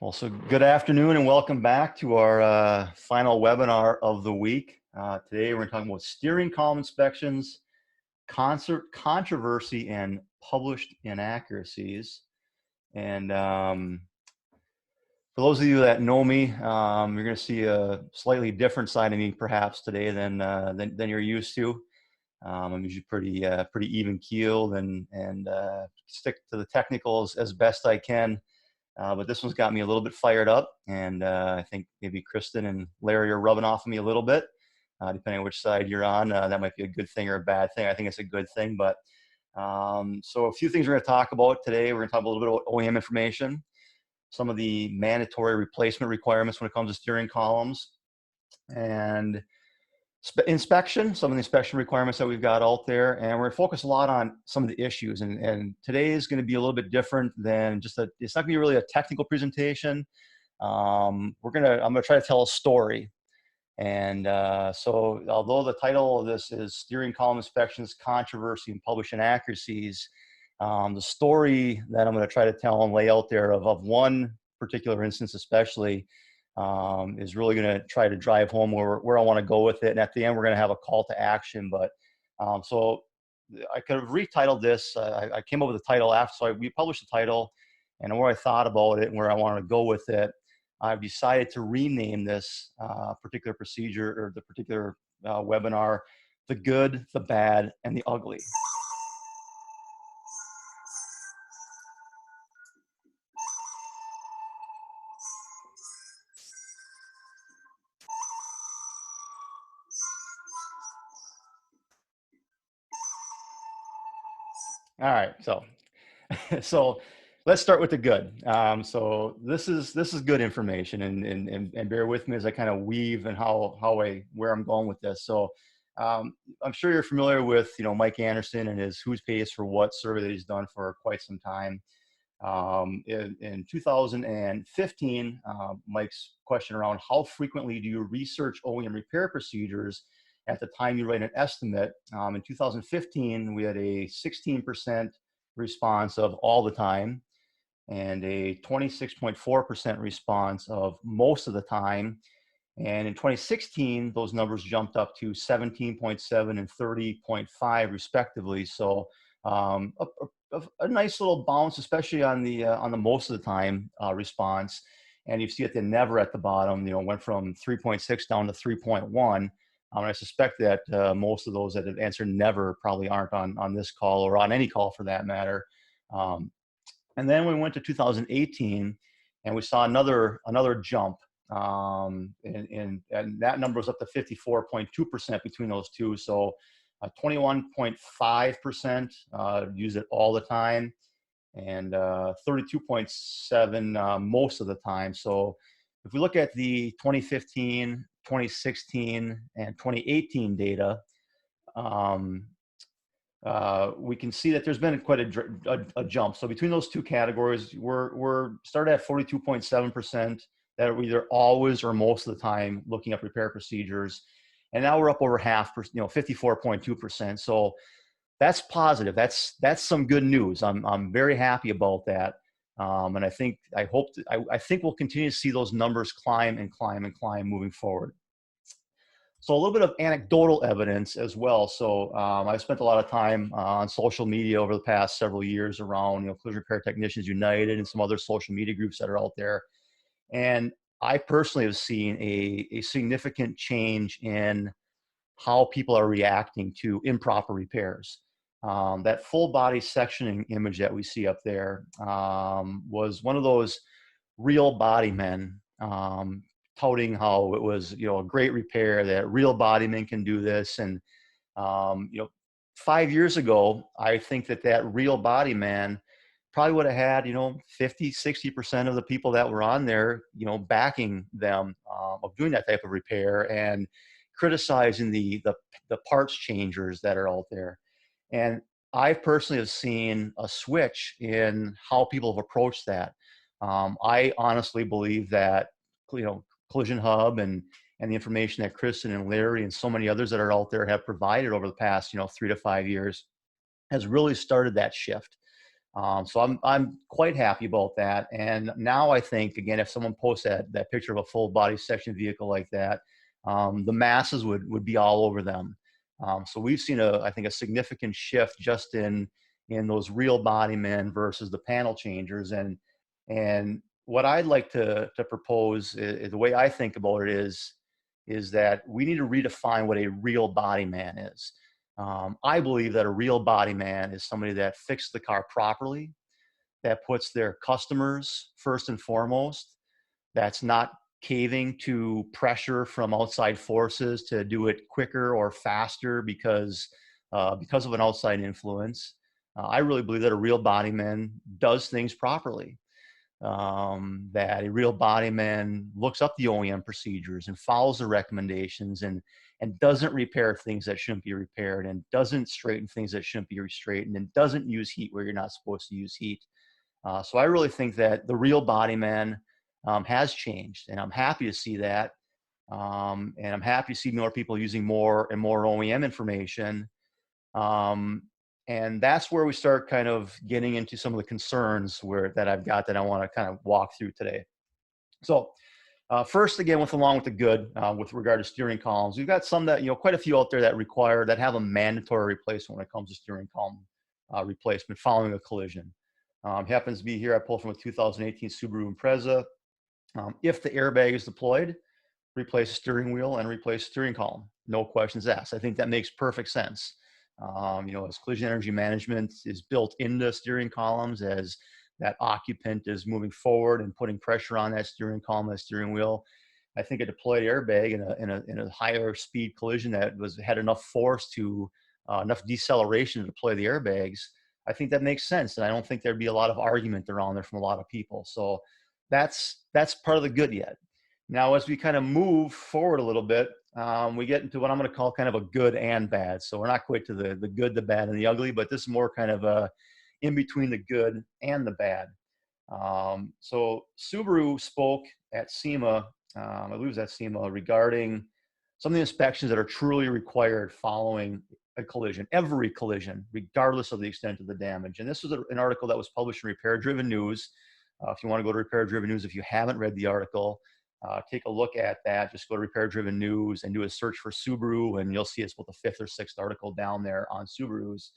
Well, so good afternoon and welcome back to our final webinar of the week. Today we're going to talk about steering column inspections, controversy, and published inaccuracies. And for those of you that know me, you're going to see a slightly different side of me perhaps today than you're used to. I'm usually pretty even keeled and stick to the technicals as best I can. But this one's got me a little bit fired up, and I think maybe Kristen and Larry are rubbing off on me a little bit, depending on which side you're on. That might be a good thing or a bad thing. I think it's a good thing. But so a few things we're going to talk about today. We're going to talk a little bit about OEM information, some of the mandatory replacement requirements when it comes to steering columns, and inspection, some of the inspection requirements that we've got out there, and we're going to focus a lot on some of the issues. And today is going to be a little bit different than just it's not going to be really a technical presentation. I'm going to try to tell a story. And so although the title of this is Steering Column Inspections, Controversy, and Published Inaccuracies, the story that I'm going to try to tell and lay out there of one particular instance especially is really going to try to drive home where I want to go with it. And at the end, we're going to have a call to action. But so I could have retitled this. I came up with a title after, so we published the title, and where I thought about it and where I wanted to go with it, I've decided to rename this particular procedure or the particular webinar, The Good, the Bad, and the Ugly. All right, so let's start with the good. So this is good information, and bear with me as I kind of weave and where I'm going with this. So I'm sure you're familiar with Mike Anderson and his Who's Pays for What survey that he's done for quite some time. In 2015, Mike's question around how frequently do you research OEM repair procedures at the time you write an estimate. In 2015, we had a 16% response of all the time and a 26.4% response of most of the time. And in 2016, those numbers jumped up to 17.7 and 30.5 respectively. So a nice little bounce, especially on the most of the time response. And you see it then never at the bottom, went from 3.6 down to 3.1. I suspect that most of those that have answered never probably aren't on this call or on any call for that matter. And then we went to 2018 and we saw another jump. And that number was up to 54.2% between those two. So 21.5% use it all the time, and 32.7% most of the time. So if we look at the 2015, 2016, and 2018 data, we can see that there's been quite a jump. So between those two categories, we're started at 42.7% that are either always or most of the time looking up repair procedures. And now we're up over half, 54.2%. So that's positive. That's some good news. I'm very happy about that. And I think we'll continue to see those numbers climb and climb and climb moving forward. So a little bit of anecdotal evidence as well. So I've spent a lot of time on social media over the past several years around Collision Repair Technicians United and some other social media groups that are out there. And I personally have seen a significant change in how people are reacting to improper repairs. That full body sectioning image that we see up there was one of those real body men touting how it was a great repair, that real body men can do this. And 5 years ago, I think that real body man probably would have had 50-60% of the people that were on there backing them of doing that type of repair and criticizing the parts changers that are out there. And I personally have seen a switch in how people have approached that. I honestly believe that Collision Hub and the information that Kristen and Larry and so many others that are out there have provided over the past 3 to 5 years has really started that shift. So I'm quite happy about that. And now I think, again, if someone posts that picture of a full body section vehicle like that, the masses would be all over them. So we've seen I think a significant shift just in those real body men versus the panel changers. And what I'd like to propose is the way I think about it is that we need to redefine what a real body man is. I believe that a real body man is somebody that fixed the car properly, that puts their customers first and foremost, that's not caving to pressure from outside forces to do it quicker or faster because of an outside influence. I really believe that a real body man does things properly. That a real body man looks up the OEM procedures and follows the recommendations and doesn't repair things that shouldn't be repaired and doesn't straighten things that shouldn't be straightened and doesn't use heat where you're not supposed to use heat. So I really think that the real body man has changed, and I'm happy to see that. And I'm happy to see more people using more and more OEM information. Um, and that's where we start kind of getting into some of the concerns that I've got that I want to kind of walk through today. So first, again, along with the good with regard to steering columns, we've got some that, quite a few out there that have a mandatory replacement when it comes to steering column replacement following a collision. Happens to be here, I pulled from a 2018 Subaru Impreza. If the airbag is deployed, replace the steering wheel and replace the steering column. No questions asked. I think that makes perfect sense. As collision energy management is built into steering columns, as that occupant is moving forward and putting pressure on that steering column, that steering wheel, I think a deployed airbag in a higher speed collision that had enough force to enough deceleration to deploy the airbags, I think that makes sense. And I don't think there'd be a lot of argument around there from a lot of people. So that's part of the good yet. Now, as we kind of move forward a little bit, we get into what I'm going to call kind of a good and bad. So we're not quite to the good, the bad, and the ugly, but this is more kind of in between the good and the bad. So Subaru spoke at SEMA, I believe it was at SEMA, regarding some of the inspections that are truly required following a collision, every collision, regardless of the extent of the damage. And this was an article that was published in Repair Driven News. If you want to go to Repair Driven News, if you haven't read the article, take a look at that. Just go to Repair Driven News and do a search for Subaru, and you'll see it's about the fifth or sixth article down there on Subarus.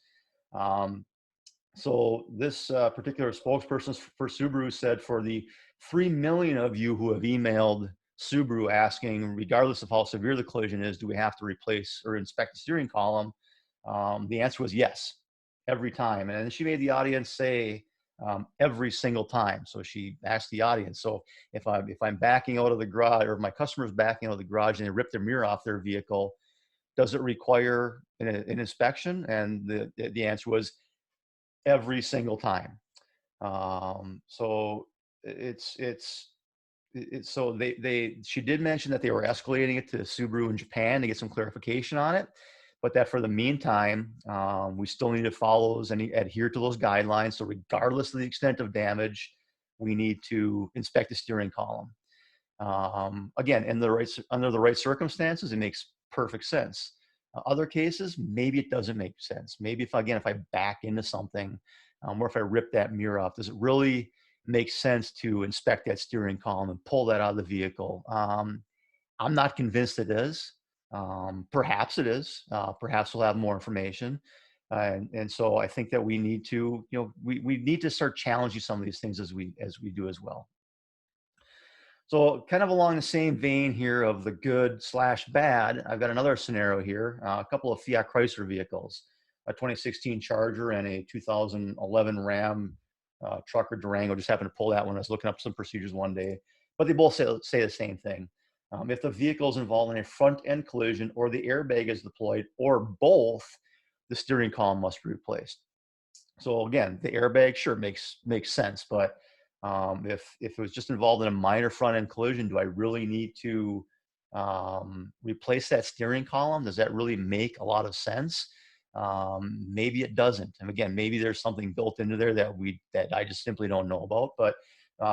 So this particular spokesperson for Subaru said, for the 3 million of you who have emailed Subaru asking, regardless of how severe the collision is, do we have to replace or inspect the steering column? The answer was yes, every time. And then she made the audience say every single time. So she asked the audience, so if I'm backing out of the garage, or my customer's backing out of the garage and they rip their mirror off their vehicle, does it require an inspection? And the answer was every single time. So so she did mention that they were escalating it to Subaru in Japan to get some clarification on it, but that for the meantime, we still need to follow those and adhere to those guidelines. So regardless of the extent of damage, we need to inspect the steering column. Again, under the right circumstances, it makes perfect sense. Other cases, maybe it doesn't make sense. Maybe if I back into something, or if I rip that mirror off, does it really make sense to inspect that steering column and pull that out of the vehicle? I'm not convinced it is. Perhaps it is. Perhaps we'll have more information. And so I think that we need to, we need to start challenging some of these things as we do as well. So kind of along the same vein here of the good / bad, I've got another scenario here, a couple of Fiat Chrysler vehicles, a 2016 Charger and a 2011 Ram truck or Durango. Just happened to pull that one. I was looking up some procedures one day, but they both say the same thing. If the vehicle is involved in a front end collision or the airbag is deployed or both, the steering column must be replaced. So again, the airbag sure makes sense, but if it was just involved in a minor front end collision, do I really need to replace that steering column? Does that really make a lot of sense? Maybe it doesn't. And again, maybe there's something built into there that I just simply don't know about. But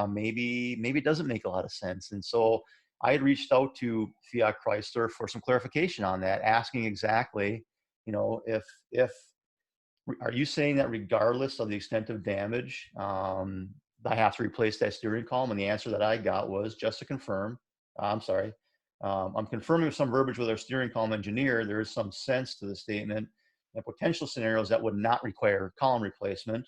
maybe it doesn't make a lot of sense. And so I had reached out to Fiat Chrysler for some clarification on that, asking exactly, if Are you saying that regardless of the extent of damage, I have to replace that steering column? And the answer that I got was, just to confirm, I'm sorry, I'm confirming with some verbiage with our steering column engineer, there is some sense to the statement and potential scenarios that would not require column replacement.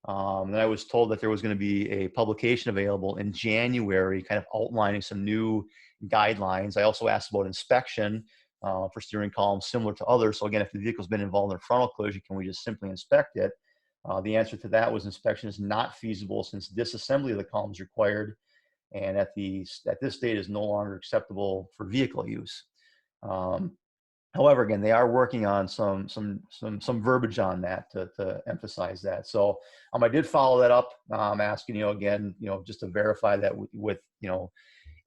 And I was told that there was going to be a publication available in January, kind of outlining some new guidelines. I also asked about inspection for steering columns similar to others. So again, if the vehicle's been involved in a frontal collision, can we just simply inspect it? The answer to that was inspection is not feasible since disassembly of the column is required, and at this date is no longer acceptable for vehicle use. However, again, they are working on some verbiage on that to emphasize that. So I did follow that up, asking, again, just to verify that with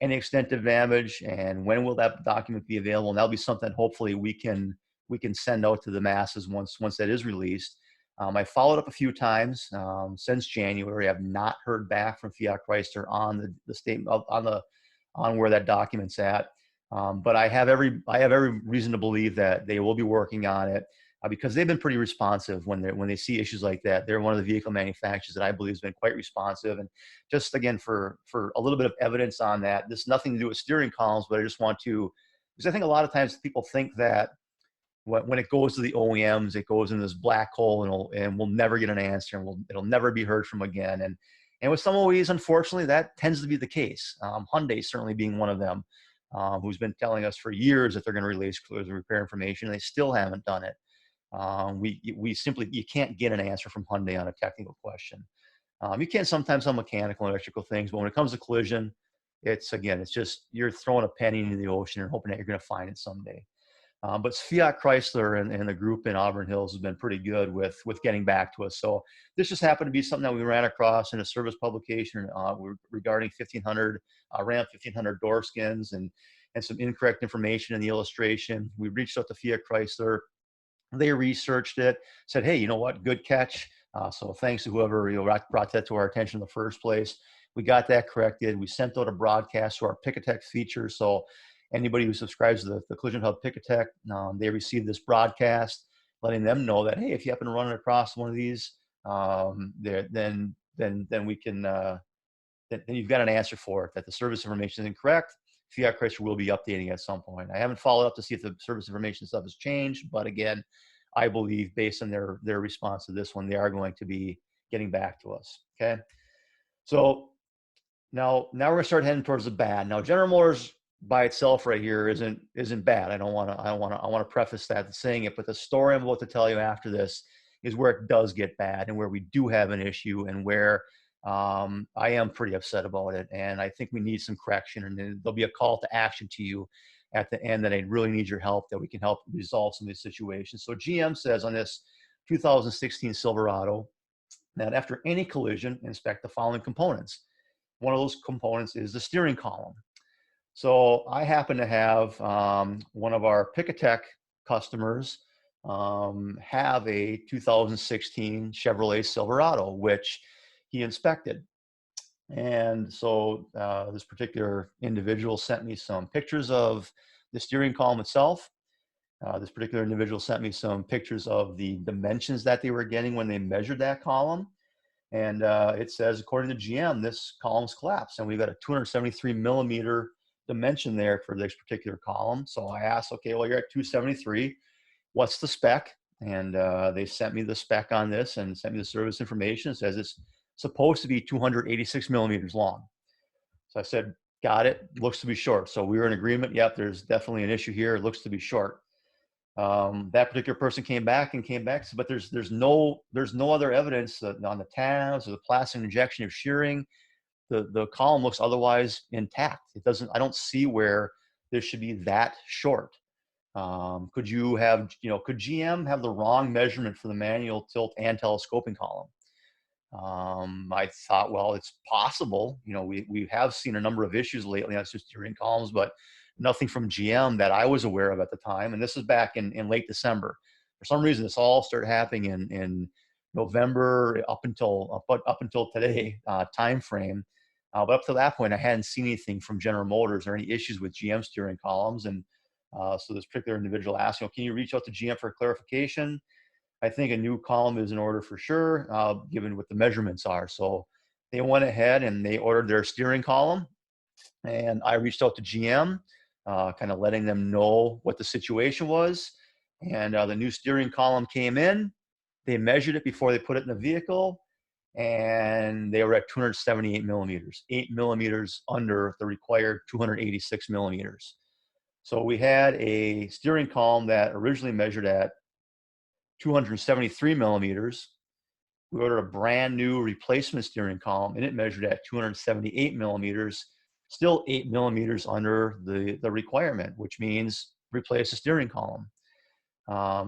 any extent of damage and when will that document be available. And that'll be something hopefully we can send out to the masses once that is released. I followed up a few times since January. I've not heard back from Fiat Chrysler on the statement on where that document's at. But I have every reason to believe that they will be working on it because they've been pretty responsive when they see issues like that. They're one of the vehicle manufacturers that I believe has been quite responsive. And just again, for a little bit of evidence on that, this nothing to do with steering columns, but I just want to, because I think a lot of times people think that when it goes to the OEMs, it goes in this black hole and we'll never get an answer and it'll never be heard from again. And with some OEs, unfortunately, that tends to be the case. Hyundai certainly being one of them, who's been telling us for years that they're going to release collision repair information, and they still haven't done it. We simply, you can't get an answer from Hyundai on a technical question. You can sometimes on mechanical and electrical things, but when it comes to collision, it's just you're throwing a penny into the ocean and hoping that you're going to find it someday. But Fiat Chrysler and the group in Auburn Hills has been pretty good with getting back to us. So this just happened to be something that we ran across in a service publication regarding 1500 Ram 1500 door skins and some incorrect information in the illustration. We reached out to Fiat Chrysler. They researched it, said, hey, you know what, good catch. So thanks to whoever brought that to our attention in the first place. We got that corrected. We sent out a broadcast to our Pick-A-Tech feature. So anybody who subscribes to the Collision Hub Pick-A-Tech, they receive this broadcast letting them know that, hey, if you happen to run across one of these, then we can, then you've got an answer for it, that the service information is incorrect. Fiat Chrysler will be updating at some point. I haven't followed up to see if the service information stuff has changed, but again, I believe based on their response to this one, they are going to be getting back to us. Okay. So now we're going to start heading towards the bad. Now, General Motors by itself right here isn't bad. I want to preface that saying it, but the story I'm about to tell you after this is where it does get bad and where we do have an issue and where I am pretty upset about it. And I think we need some correction, and there'll be a call to action to you at the end that I really need your help, that we can help resolve some of these situations. So GM says on this 2016 Silverado that after any collision, inspect the following components. One of those components is the steering column. So I happen to have one of our Pick-A-Tech customers have a 2016 Chevrolet Silverado, which he inspected. And so this particular individual sent me some pictures of the steering column itself. This particular individual sent me some pictures of the dimensions that they were getting when they measured that column. And it says, according to GM, this column's collapsed. And we've got a 273 millimeter dimension there for this particular column. So I asked, okay, well, you're at 273. What's the spec? And they sent me the spec on this and sent me the service information. It says it's supposed to be 286 millimeters long. So I said, got it. Looks to be short. So we were in agreement. Yep, there's definitely an issue here. It looks to be short. That particular person came back, but there's no other evidence on the tabs or the plastic injection of shearing. The column looks otherwise intact. It doesn't. I don't see where this should be that short. Could GM have the wrong measurement for the manual tilt and telescoping column? I thought, well, it's possible. We have seen a number of issues lately on steering columns, but nothing from GM that I was aware of at the time. And this is back in late December. For some reason, this all started happening in November up until today time frame. But up to that point, I hadn't seen anything from General Motors or any issues with GM steering columns. And so this particular individual asked, can you reach out to GM for clarification? I think a new column is in order for sure, given what the measurements are. So they went ahead and they ordered their steering column, and I reached out to GM, kind of letting them know what the situation was. And the new steering column came in. They measured it before they put it in the vehicle, and they were at 278 millimeters, 8 millimeters under the required 286 millimeters. So we had a steering column that originally measured at 273 millimeters. We ordered a brand new replacement steering column, and it measured at 278 millimeters, still 8 millimeters under the requirement, which means replace the steering column.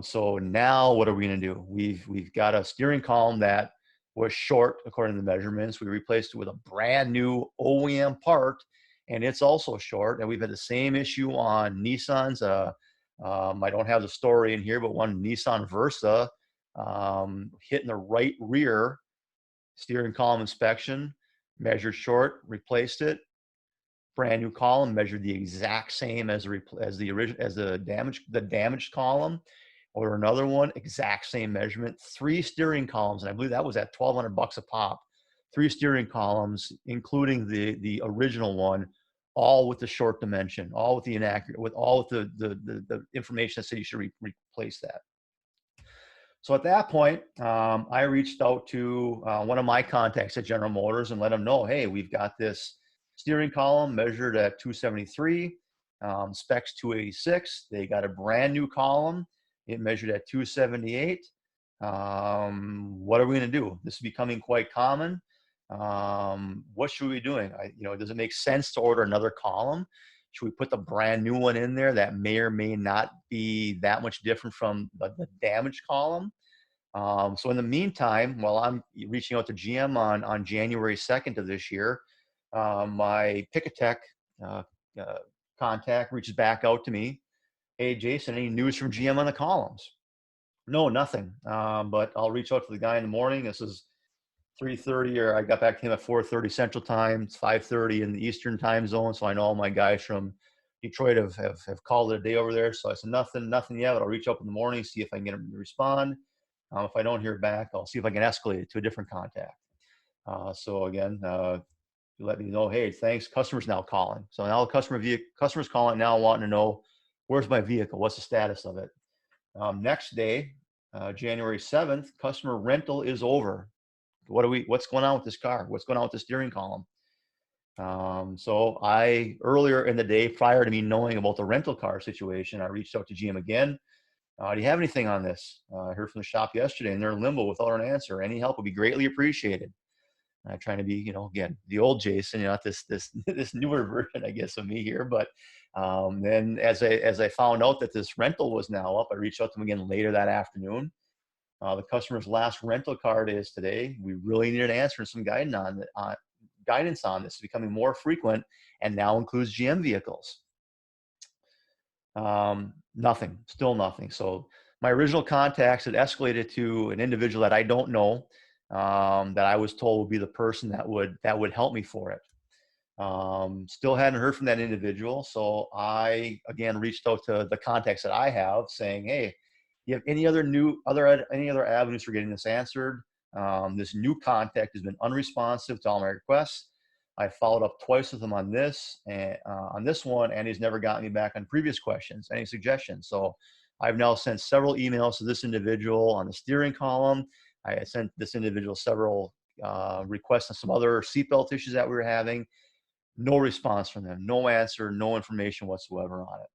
So now what are we going to do? We've got a steering column that was short according to the measurements. We replaced it with a brand new OEM part, and it's also short. And we've had the same issue on Nissans. I don't have the story in here, but one Nissan Versa hitting the right rear steering column inspection, measured short, replaced it. Brand new column, measured the exact same as the damaged column. Or another one, exact same measurement, 3 steering columns, and I believe that was at $1,200 a pop. 3 steering columns, including the original one, all with the short dimension, all with the inaccurate, with the information that said you should replace that. So at that point, I reached out to one of my contacts at General Motors and let them know, hey, we've got this steering column measured at 273, specs 286. They got a brand new column. It measured at 278. What are we going to do? This is becoming quite common. What should we be doing? Does it make sense to order another column? Should we put the brand new one in there that may or may not be that much different from the damaged column? So in the meantime, while I'm reaching out to GM on January 2nd of this year, my Pick-a-Tech contact reaches back out to me. Hey, Jason, any news from GM on the columns? No, nothing. But I'll reach out to the guy in the morning. This is 3:30, or I got back to him at 4:30 Central Time. It's 5:30 in the Eastern Time Zone, so I know all my guys from Detroit have called it a day over there. So I said nothing yet, but I'll reach up in the morning, see if I can get them to respond. If I don't hear back, I'll see if I can escalate it to a different contact. So again, you let me know, hey, thanks. Customer's now calling. So now the customer's calling now, wanting to know, where's my vehicle? What's the status of it? Next day, January 7th, customer rental is over. What's going on with this car? What's going on with the steering column? So earlier in the day, prior to me knowing about the rental car situation, I reached out to GM again. Do you have anything on this? I heard from the shop yesterday, and they're in limbo without an answer. Any help would be greatly appreciated. I'm trying to be, again, the old Jason, not this newer version, I guess, of me here. But then as I found out that this rental was now up, I reached out to them again later that afternoon. The customer's last rental card is today. We really need an answer and some guidance on this. It's becoming more frequent and now includes GM vehicles. Nothing, still nothing. So my original contacts had escalated to an individual that I don't know, that I was told would be the person that would help me for it. Still hadn't heard from that individual. So I, again, reached out to the contacts that I have saying, hey, you have any other avenues for getting this answered? This new contact has been unresponsive to all my requests. I followed up twice with him on this one, and he's never gotten me back on previous questions, any suggestions. So I've now sent several emails to this individual on the steering column. I sent this individual several requests on some other seatbelt issues that we were having. No response from them, no answer, no information whatsoever on it.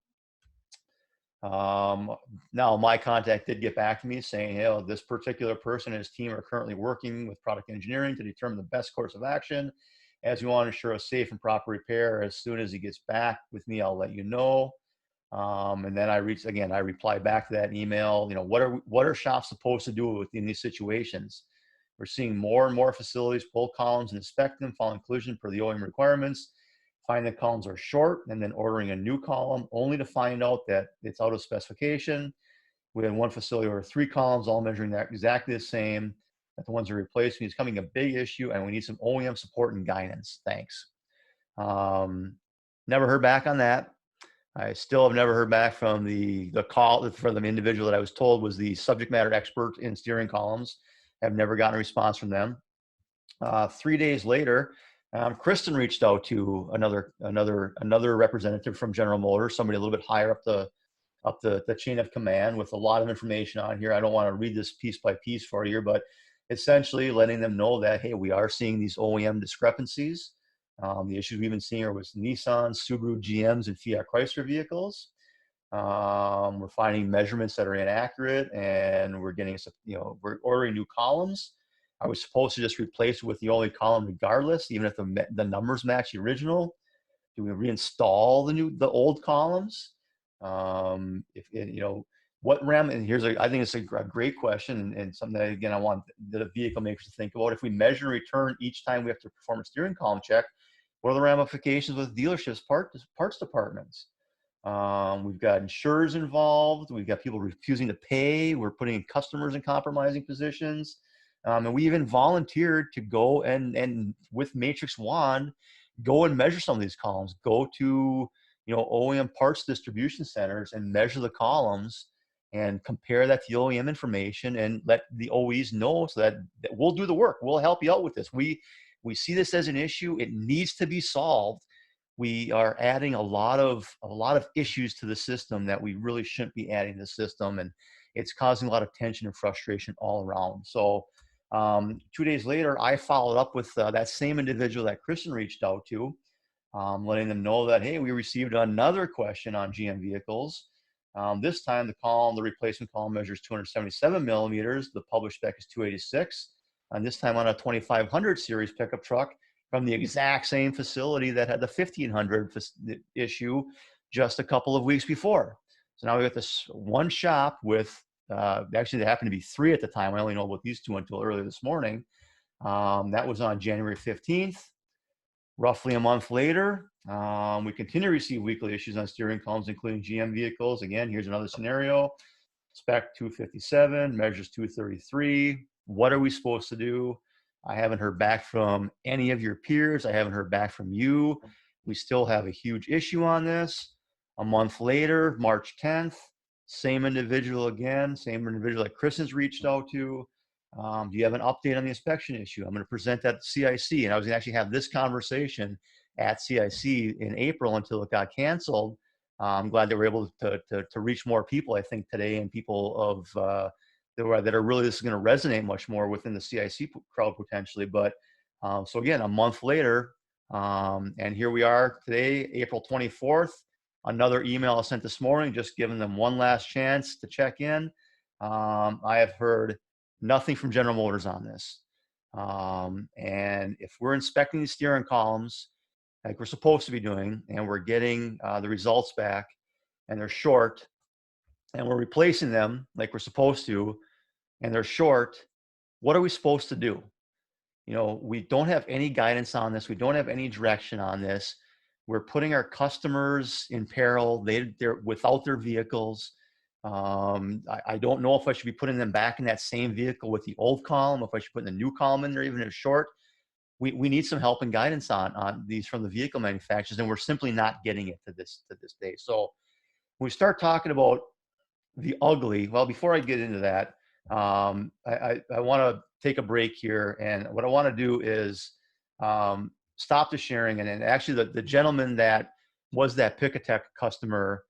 Now my contact did get back to me saying, hey, this particular person and his team are currently working with product engineering to determine the best course of action, as we want to ensure a safe and proper repair. As soon as he gets back with me, I'll let you know. And then I replied back to that email. What are shops supposed to do in these situations? We're seeing more and more facilities pull columns and inspect them following collision per the OEM requirements, find that columns are short, and then ordering a new column only to find out that it's out of specification. We had one facility order 3 columns, all measuring that exactly the same, that the ones are replacing is becoming a big issue, and we need some OEM support and guidance. Thanks. Never heard back on that. I still have never heard back from the call from the individual that I was told was the subject matter expert in steering columns. I've never gotten a response from them. 3 days later, Kristen reached out to another representative from General Motors, somebody a little bit higher up the chain of command with a lot of information on here. I don't want to read this piece by piece for you, but essentially letting them know that, hey, we are seeing these OEM discrepancies. The issues we've been seeing are with Nissan, Subaru, GMs, and Fiat Chrysler vehicles. We're finding measurements that are inaccurate, and we're getting, we're ordering new columns. I was supposed to just replace it with the only column regardless, even if the numbers match the original. Do we reinstall the old columns? What RAM? And I think it's a great question, and something that, again, I want the vehicle makers to think about. If we measure and return each time we have to perform a steering column check, what are the ramifications with dealerships, parts departments? We've got insurers involved. We've got people refusing to pay. We're putting customers in compromising positions. And we even volunteered to go and with Matrix Wand, go and measure some of these columns. Go to OEM parts distribution centers and measure the columns and compare that to the OEM information and let the OEs know so that we'll do the work. We'll help you out with this. We see this as an issue. It needs to be solved. We are adding a lot of issues to the system that we really shouldn't be adding to the system, and it's causing a lot of tension and frustration all around. So 2 days later, I followed up with that same individual that Kristen reached out to, letting them know that, hey, we received another question on GM vehicles. This time the replacement column measures 277 millimeters. The published spec is 286. And this time on a 2500 series pickup truck from the exact same facility that had the 1500 issue just a couple of weeks before. So now we got this one shop with, actually there happened to be three at the time. I only know about these two until earlier this morning. That was on January 15th. Roughly a month later, we continue to receive weekly issues on steering columns, including GM vehicles. Again, here's another scenario. Spec 257, measures 233. What are we supposed to do? I haven't heard back from any of your peers. I haven't heard back from you. We still have a huge issue on this. A month later, March 10th, same individual again, same individual that Chris has reached out to. Do you have an update on the inspection issue? I'm going to present that to CIC. And I was going to actually have this conversation at CIC in April until it got canceled. I'm glad that we're able to reach more people, I think, today, and people of that are really, this is going to resonate much more within the CIC crowd potentially. But so again, a month later, and here we are today, April 24th. Another email I sent this morning, just giving them one last chance to check in. I have heard nothing from General Motors on this. And if we're inspecting the steering columns like we're supposed to be doing, and we're getting the results back and they're short, and we're replacing them like we're supposed to, and they're short, what are we supposed to do? We don't have any guidance on this. We don't have any direction on this. We're putting our customers in peril. They're without their vehicles. I don't know if I should be putting them back in that same vehicle with the old column, if I should put the new column in there, even if it's short. We need some help and guidance on these from the vehicle manufacturers, and we're simply not getting it to this day. So when we start talking about the ugly, well, before I get into that, I want to take a break here, and what I want to do is stop the sharing. And actually, the gentleman that was that Picatech customer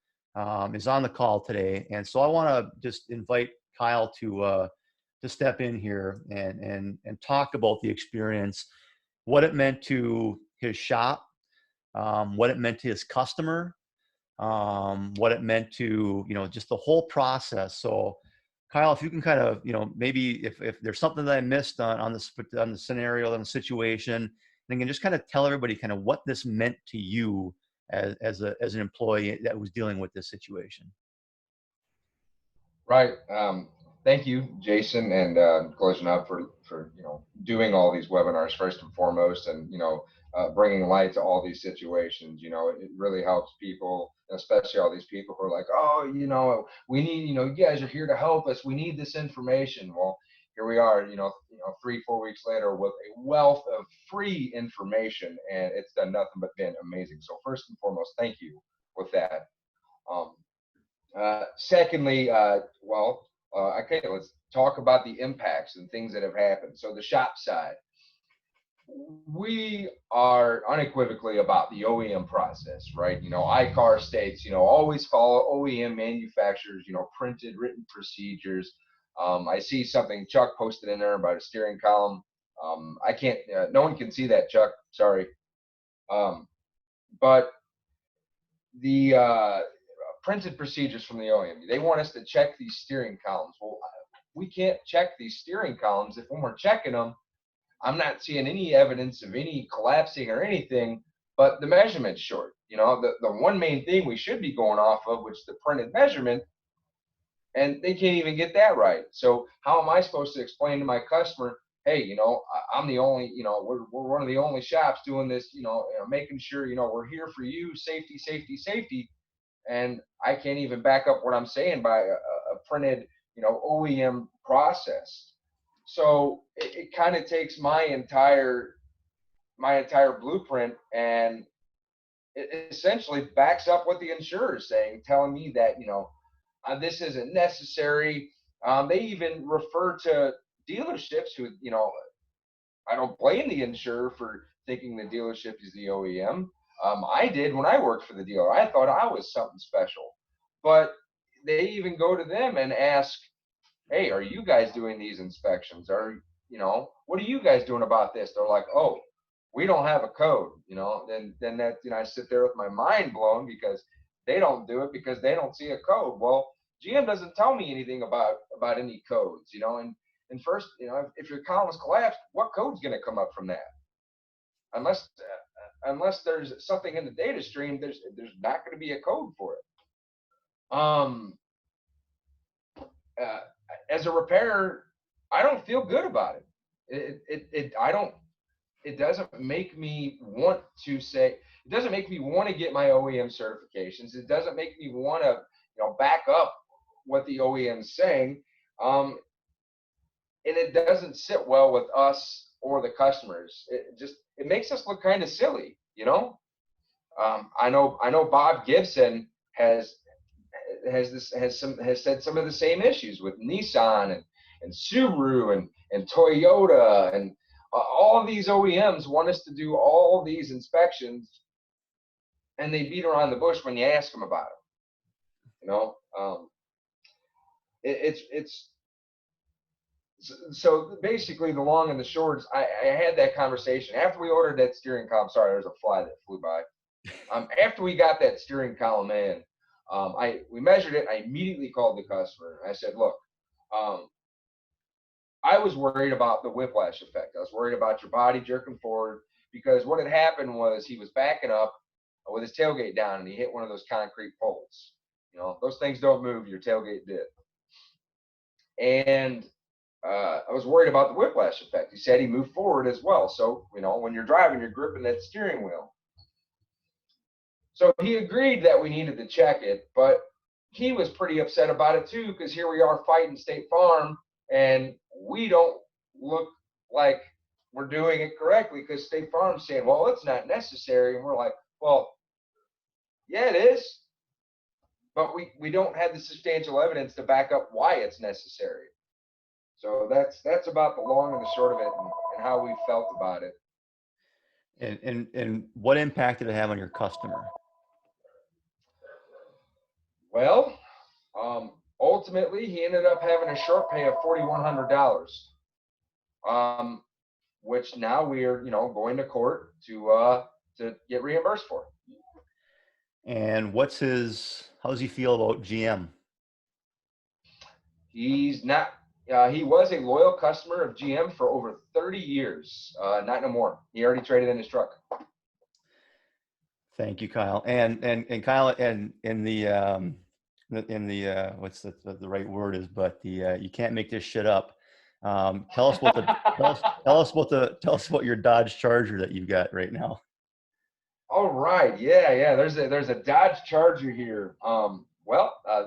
is on the call today, and so I want to just invite Kyle to step in here and talk about the experience, what it meant to his shop, what it meant to his customer, what it meant to just the whole process. So Kyle, if you can kind of maybe if there's something that I missed on the scenario, on the situation, then can just kind of tell everybody kind of what this meant to you as an employee that was dealing with this situation. Right. Thank you, Jason, and closing up for doing all these webinars first and foremost, and bringing light to all these situations. It really helps people, especially all these people who are like, oh, we need, you guys are here to help us. We need this information. Well, here we are, 3-4 weeks later with a wealth of free information, and it's done nothing but been amazing. So first and foremost, thank you with that. Secondly, okay, let's talk about the impacts and things that have happened. So the shop side, we are unequivocally about the OEM process, right? iCar states, always follow OEM manufacturers, printed written procedures. I see something Chuck posted in there about a steering column. I can't, no one can see that, Chuck, sorry. But the printed procedures from the OEM, they want us to check these steering columns. Well, we can't check these steering columns if when we're checking them, I'm not seeing any evidence of any collapsing or anything, but the measurement's short. The one main thing we should be going off of, which is the printed measurement, and they can't even get that right. So how am I supposed to explain to my customer, hey, I'm the only, we're one of the only shops doing this, making sure, we're here for you, safety, safety, safety. And I can't even back up what I'm saying by a printed, OEM process. So it kind of takes my entire blueprint, and it essentially backs up what the insurer is saying, telling me that this isn't necessary. They even refer to dealerships who, I don't blame the insurer for thinking the dealership is the OEM. I did when I worked for the dealer. I thought I was something special, but they even go to them and ask, hey, are you guys doing these inspections? What are you guys doing about this? They're like, oh, we don't have a code, then that, I sit there with my mind blown because they don't do it because they don't see a code. Well, GM doesn't tell me anything about any codes, and first, if your column is collapsed, what code's going to come up from that? Unless there's something in the data stream, there's not going to be a code for it. As a repairer, I don't feel good about it. It doesn't make me want to say, it doesn't make me want to get my OEM certifications. It doesn't make me want to, back up what the OEM's saying. And it doesn't sit well with us or the customers. It makes us look kind of silly, I know Bob Gibson has said some of the same issues with Nissan and Subaru and Toyota, and all of these OEMs want us to do all these inspections, and they beat around the bush when you ask them about it. It's so basically the long and the short is I had that conversation after we ordered that steering column. Sorry, there's a fly that flew by. After we got that steering column in, we measured it. I immediately called the customer. I said, look, I was worried about the whiplash effect. I was worried about your body jerking forward, because what had happened was he was backing up with his tailgate down, and he hit one of those concrete poles. Those things don't move. Your tailgate did. And I was worried about the whiplash effect. He said he moved forward as well. So, when you're driving, you're gripping that steering wheel. So he agreed that we needed to check it, but he was pretty upset about it too, because here we are fighting State Farm, and we don't look like we're doing it correctly, because State Farm's saying, well, it's not necessary. And we're like, well, yeah, it is. But we don't have the substantial evidence to back up why it's necessary. So that's about the long and the short of it, and how we felt about it. And what impact did it have on your customer? Well, ultimately, he ended up having a short pay of $4,100, which now we are, going to court to get reimbursed for. And how does he feel about GM? He's not. He was a loyal customer of GM for over 30 years. Not no more. He already traded in his truck. Thank you, Kyle. And Kyle, and in the what's the right word is, but you can't make this shit up. Tell us about your Dodge Charger that you've got right now. All right. Yeah. There's a Dodge Charger here.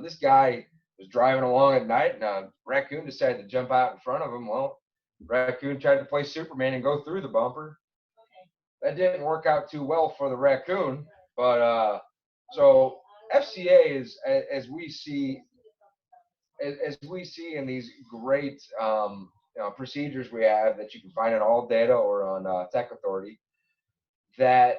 This guy was driving along at night, and a raccoon decided to jump out in front of him. Well, raccoon tried to play Superman and go through the bumper. Okay. That didn't work out too well for the raccoon, but so FCA is, as we see in these great procedures we have that you can find in All Data or on Tech Authority, that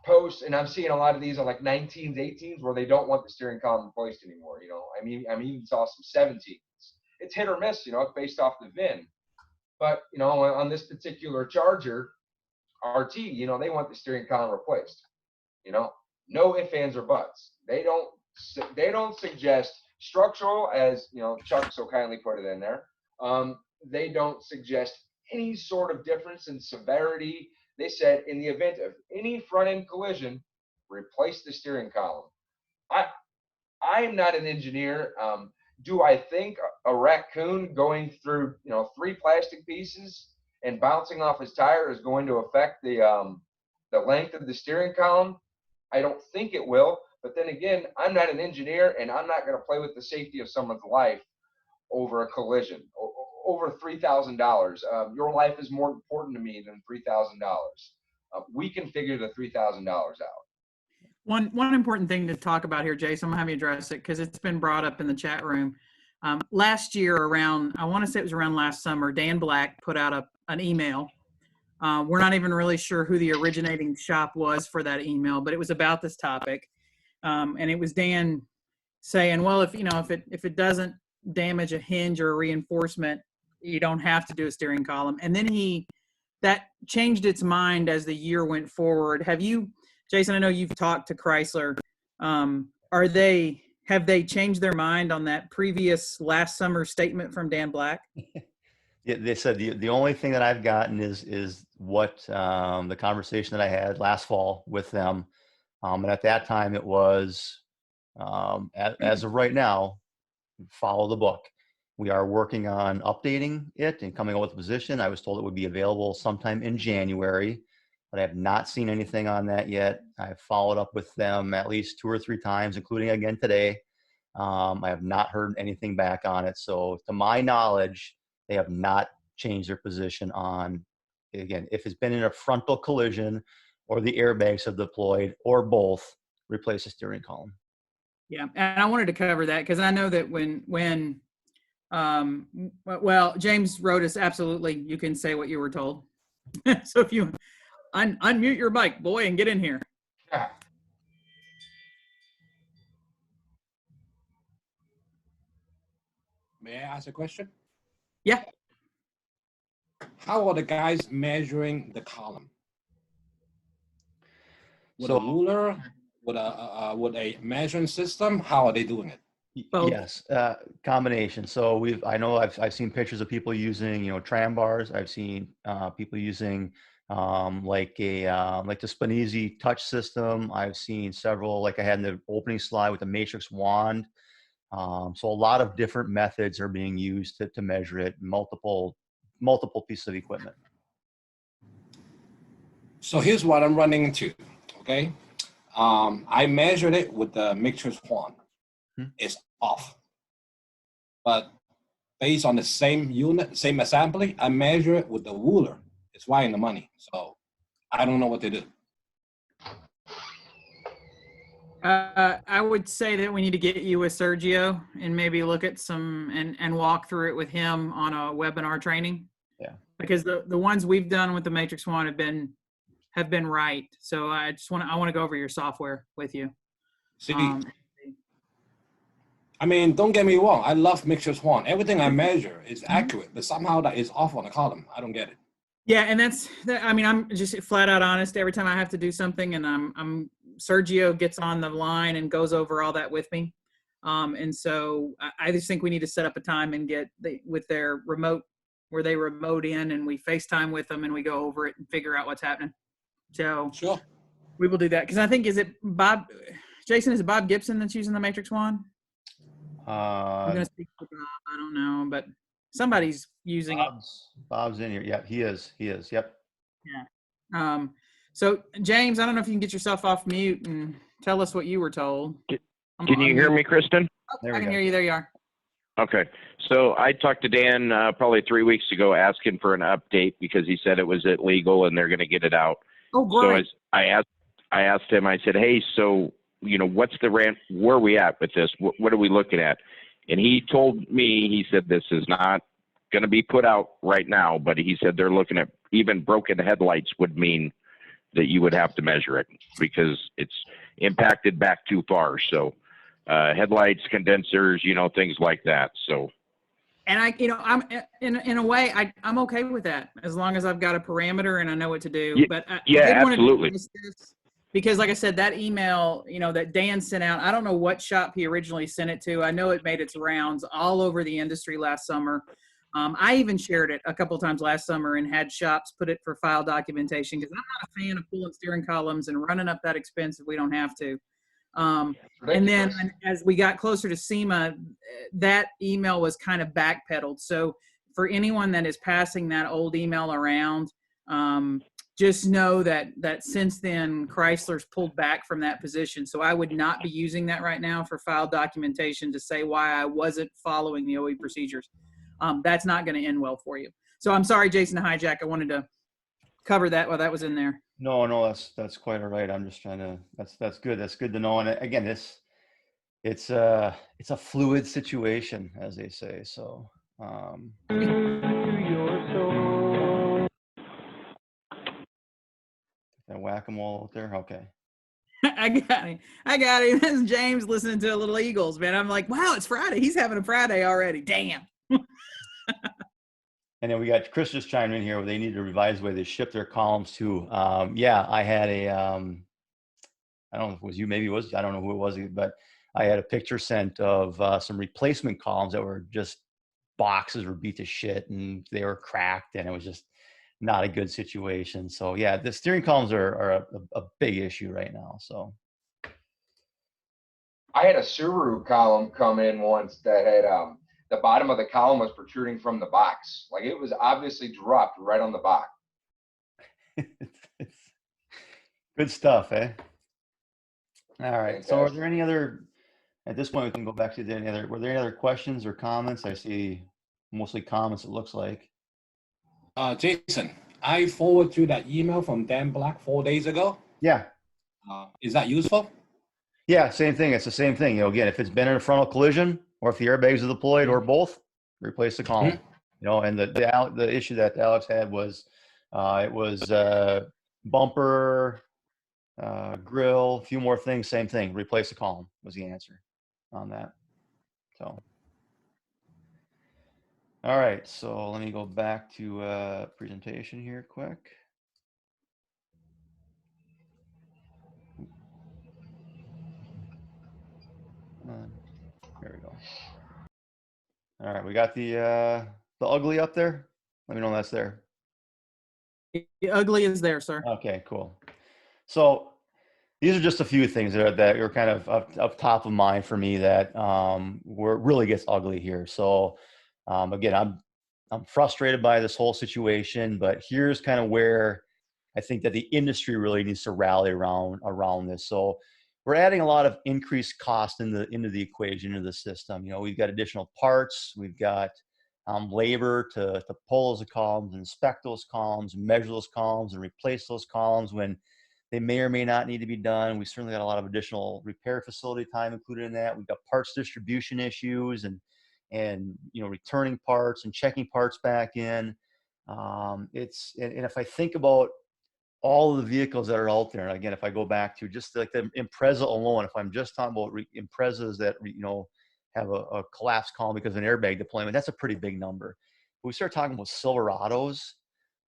post, and I'm seeing a lot of these on like 19s, 18s where they don't want the steering column replaced anymore. I even saw some 17s. It's hit or miss, based off the VIN. But on this particular Charger RT, they want the steering column replaced. No ifs, ands, or buts. They don't suggest structural, as Chuck so kindly put it in there. They don't suggest any sort of difference in severity. They said in the event of any front end collision, replace the steering column. I am not an engineer. Do I think a raccoon going through 3 plastic pieces and bouncing off his tire is going to affect the length of the steering column? I don't think it will. But then again, I'm not an engineer, and I'm not going to play with the safety of someone's life over a collision, over $3,000. Your life is more important to me than $3,000. We can figure the $3,000 out. One important thing to talk about here, Jason, I'm going to have you address it because it's been brought up in the chat room. Last year around, I want to say it was around last summer, Dan Black put out an email. We're not even really sure who the originating shop was for that email, but it was about this topic. And it was Dan saying, well, if it doesn't damage a hinge or a reinforcement, you don't have to do a steering column. And then that changed its mind as the year went forward. Have you, Jason, I know you've talked to Chrysler. Have they changed their mind on that previous last summer statement from Dan Black? Yeah, they said the only thing that I've gotten is what the conversation that I had last fall with them. And at that time it was, as of right now, follow the book. We are working on updating it and coming up with a position. I was told it would be available sometime in January, but I have not seen anything on that yet. I've followed up with them at least 2 or 3 times, including again today. I have not heard anything back on it. So to my knowledge, they have not changed their position on, again, if it's been in a frontal collision or the airbags have deployed or both, replace the steering column. Yeah, and I wanted to cover that because I know that well, James wrote us, absolutely, you can say what you were told. So if you unmute your mic, boy, and get in here. Yeah. May I ask a question? Yeah. How are the guys measuring the column? With So, a ruler, with a measuring system? How are they doing it? Both. Yes, combination. So I've seen pictures of people using tram bars. I've seen people using like the Spinizzi touch system. I've seen several, like I had in the opening slide with the matrix wand. So a lot of different methods are being used to measure it, multiple pieces of equipment. So here's what I'm running into, okay? I measured it with the matrix wand. It's off. But based on the same unit, same assembly, I measure it with the ruler. It's right in the money. So I don't know what to do. I would say that we need to get you with Sergio and maybe look at some and walk through it with him on a webinar training. Yeah. Because the ones we've done with the Matrix One have been right. So I want to go over your software with you. See, I mean, don't get me wrong. I love Matrix One. Everything I measure is accurate, but somehow that is off on the column. I don't get it. Yeah, and I'm just flat out honest. Every time I have to do something, and Sergio gets on the line and goes over all that with me, and so I just think we need to set up a time and get with their remote, where they remote in and we FaceTime with them and we go over it and figure out what's happening. So sure, we will do that because I think is it Bob Gibson that's using the Matrix One? I'm gonna speak to Bob. I don't know, but somebody's using it. Bob's in here. Yeah, he is. Yep. Yeah. So James, I don't know if you can get yourself off mute and tell us what you were told. Can you hear me, Kristen? I can hear you. There you are. Okay. So I talked to Dan probably 3 weeks ago asking for an update because he said it was illegal and they're going to get it out. Oh, great. So I asked him, I said, hey, so what's the rant? Where are we at with this? What are we looking at? And he told me, he said, this is not going to be put out right now, but he said they're looking at even broken headlights would mean that you would have to measure it because it's impacted back too far. So headlights, condensers, things like that. So. And I'm in a way, I'm okay with that as long as I've got a parameter and I know what to do. Yeah, but I yeah, did want absolutely. to this because, like I said, that email, that Dan sent out, I don't know what shop he originally sent it to. I know it made its rounds all over the industry last summer. I even shared it a couple of times last summer and had shops put it for file documentation because I'm not a fan of pulling steering columns and running up that expense if we don't have to. And then as we got closer to SEMA, that email was kind of backpedaled. So for anyone that is passing that old email around, just know that since then Chrysler's pulled back from that position. So I would not be using that right now for file documentation to say why I wasn't following the OE procedures. That's not going to end well for you. So I'm sorry, Jason, to hijack. I wanted to cover that while that was in there. No, that's quite all right. I'm just trying to, that's good. That's good to know. And again, it's a fluid situation, as they say. So, whack-a-mole out there. Okay. I got him. This is James listening to a little Eagles, man. I'm like, wow, it's Friday. He's having a Friday already. Damn. And then we got Chris just chimed in here where they need to revise the way they ship their columns too. Yeah, I had I don't know if it was you, maybe it was, I don't know who it was, but I had a picture sent of some replacement columns that were just boxes were beat to shit and they were cracked and it was just not a good situation. So yeah, the steering columns are a big issue right now. So I had a Subaru column come in once that had the bottom of the column was protruding from the box. Like it was obviously dropped right on the box. Good stuff, eh? All right. Fantastic. So are there any other, at this point we can go back to were there any other questions or comments? I see mostly comments, it looks like. Jason, I forwarded you that email from Dan Black 4 days ago. Yeah. Is that useful? Yeah, same thing. It's the same thing. Again, if it's been in a frontal collision or if the airbags are deployed or both, replace the column. And the issue that Alex had was it was bumper, grill, a few more things, same thing. Replace the column was the answer on that. So, all right. So let me go back to presentation here quick. There we go. All right, we got the ugly up there. Let me know when that's there. The ugly is there, sir. Okay, cool. So these are just a few things that are kind of up top of mind for me that where it really gets ugly here. So again, I'm frustrated by this whole situation, but here's kind of where I think that the industry really needs to rally around this. So we're adding a lot of increased cost into the equation, into the system. We've got additional parts, we've got labor to pull those columns, inspect those columns, measure those columns, and replace those columns when they may or may not need to be done. We certainly got a lot of additional repair facility time included in that. We've got parts distribution issues and returning parts and checking parts back in. And if I think about all of the vehicles that are out there, and again, if I go back to just like the Impreza alone, if I'm just talking about Imprezas that have a collapsed column because of an airbag deployment, that's a pretty big number. But we start talking about Silverados,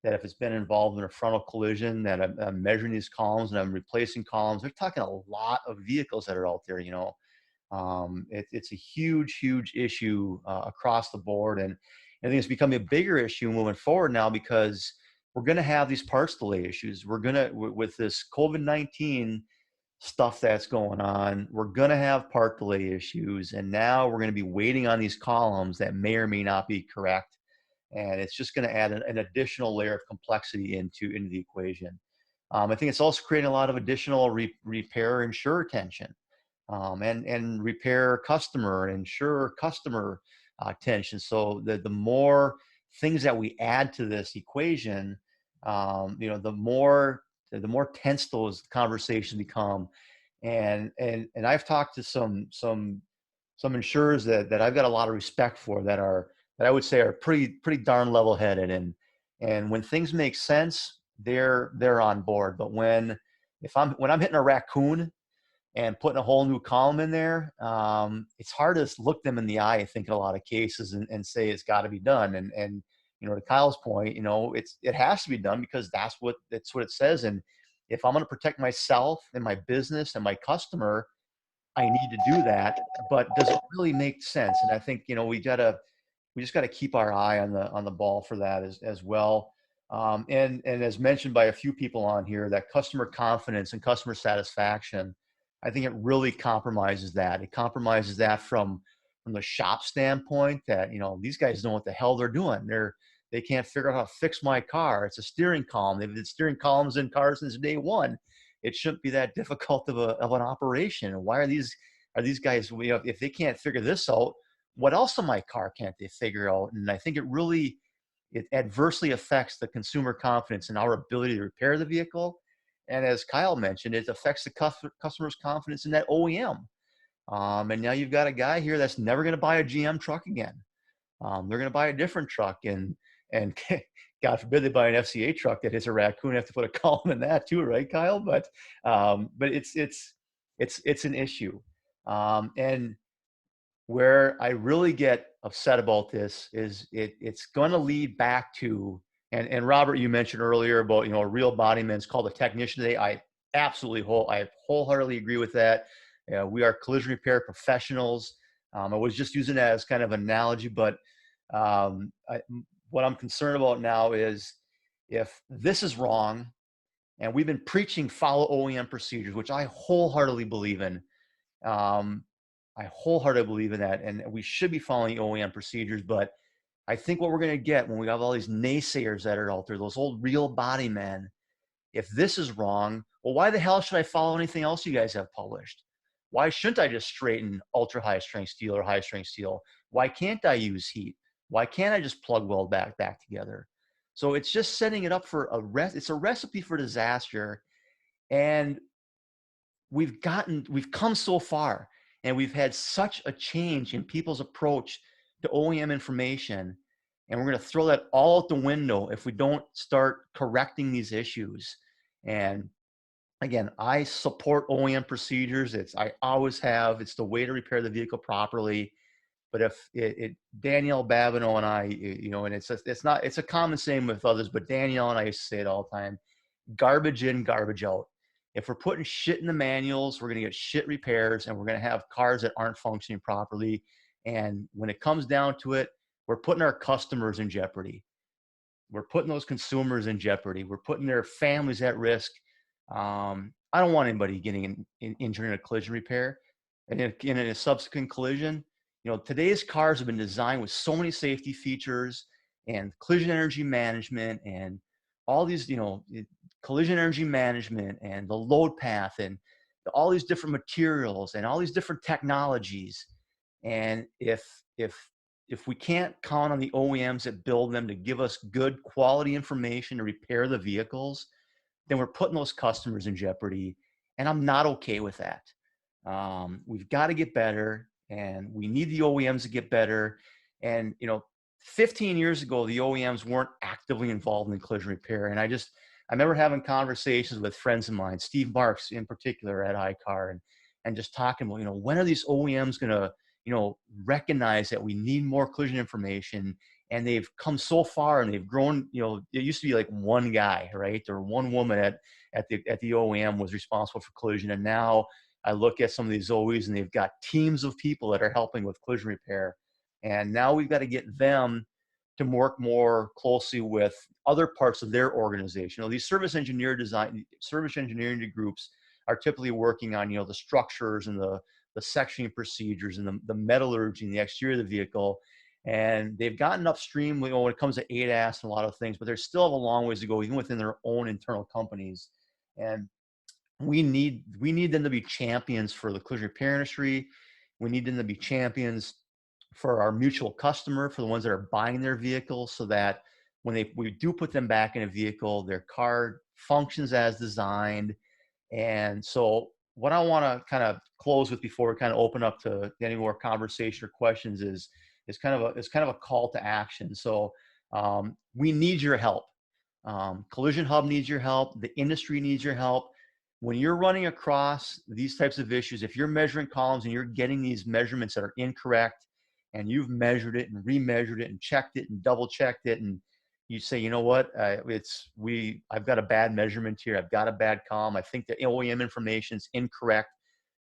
that if it's been involved in a frontal collision, that I'm measuring these columns and I'm replacing columns, we're talking a lot of vehicles that are out there. It's a huge issue across the board, and I think it's becoming a bigger issue moving forward now because we're going to have these parts delay issues. We're going to, with this COVID-19 stuff that's going on, we're going to have part delay issues. And now we're going to be waiting on these columns that may or may not be correct. And it's just going to add an additional layer of complexity into the equation. I think it's also creating a lot of additional repair insurer tension and repair customer, insurer customer tension. So the more things that we add to this equation, the more tense those conversations become, And I've talked to some insurers that I've got a lot of respect for, that I would say are pretty darn level headed, and when things make sense, they're on board. But when I'm hitting a raccoon and putting a whole new column in there, it's hard to look them in the eye, I think, in a lot of cases, and say it's got to be done. And to Kyle's point, it has to be done because that's what it says. And if I'm going to protect myself and my business and my customer, I need to do that. But does it really make sense? And I think we just got to keep our eye on the ball for that as well. And as mentioned by a few people on here, that customer confidence and customer satisfaction, I think it really compromises that. It compromises that from the shop standpoint, that these guys know what the hell they're doing. They can't figure out how to fix my car. It's a steering column. They've had steering columns in cars since day one. It shouldn't be that difficult of an operation. And why are these guys? If they can't figure this out, what else in my car can't they figure out? And I think it adversely affects the consumer confidence in our ability to repair the vehicle. And as Kyle mentioned, it affects the customer's confidence in that OEM. And now you've got a guy here that's never going to buy a GM truck again. They're going to buy a different truck, and God forbid they buy an FCA truck that hits a raccoon. Have to put a column in that too, right, Kyle? But it's an issue. And where I really get upset about this is it's going to lead back to, and Robert, you mentioned earlier about, a real bodyman's called a technician today. I wholeheartly agree with that. We are collision repair professionals. I was just using that as kind of an analogy, but what I'm concerned about now is if this is wrong, and we've been preaching follow OEM procedures, which I wholeheartedly believe in. I wholeheartedly believe in that, and we should be following OEM procedures. But I think what we're going to get when we have all these naysayers that are out there, those old real body men, if this is wrong, well, why the hell should I follow anything else you guys have published? Why shouldn't I just straighten ultra high strength steel or high strength steel? Why can't I use heat? Why can't I just plug weld back together? So it's just setting it up for it's a recipe for disaster. And we've come so far, and we've had such a change in people's approach to OEM information, and we're going to throw that all out the window if we don't start correcting these issues. And again, I support OEM procedures. I always have. It's the way to repair the vehicle properly. But if Danielle Babineau and I, and it's a common saying with others, but Danielle and I used to say it all the time: garbage in, garbage out. If we're putting shit in the manuals, we're going to get shit repairs, and we're going to have cars that aren't functioning properly. And when it comes down to it, we're putting our customers in jeopardy. We're putting those consumers in jeopardy. We're putting their families at risk. I don't want anybody getting injured in a collision repair and in a subsequent collision. Today's cars have been designed with so many safety features and collision energy management and all these, collision energy management and the load path and all these different materials and all these different technologies. And if we can't count on the OEMs that build them to give us good quality information to repair the vehicles, then we're putting those customers in jeopardy. And I'm not okay with that. We've got to get better, and we need the OEMs to get better. And, 15 years ago, the OEMs weren't actively involved in collision repair. And I remember having conversations with friends of mine, Steve Marks in particular at iCar, and just talking about, when are these OEMs going to, recognize that we need more collision information? And they've come so far, and they've grown. It used to be like one guy, right? Or one woman at the OEM was responsible for collision. And now I look at some of these OEs, and they've got teams of people that are helping with collision repair. And now we've got to get them to work more closely with other parts of their organization. These service engineering groups are typically working on, the structures and the sectioning procedures and the metallurgy and the exterior of the vehicle. And they've gotten upstream, when it comes to ADAS and a lot of things, but they still have a long ways to go, even within their own internal companies. And we need them to be champions for the collision repair industry. We need them to be champions for our mutual customer, for the ones that are buying their vehicles, so that when we do put them back in a vehicle, their car functions as designed. And so what I want to kind of close with before we kind of open up to any more conversation or questions is kind of a call to action. So we need your help. Collision Hub needs your help. The industry needs your help. When you're running across these types of issues, if you're measuring columns and you're getting these measurements that are incorrect, and you've measured it and remeasured it and checked it and double checked it, and you say, you know what, I've got a bad measurement here. I've got a bad column. I think the OEM information is incorrect.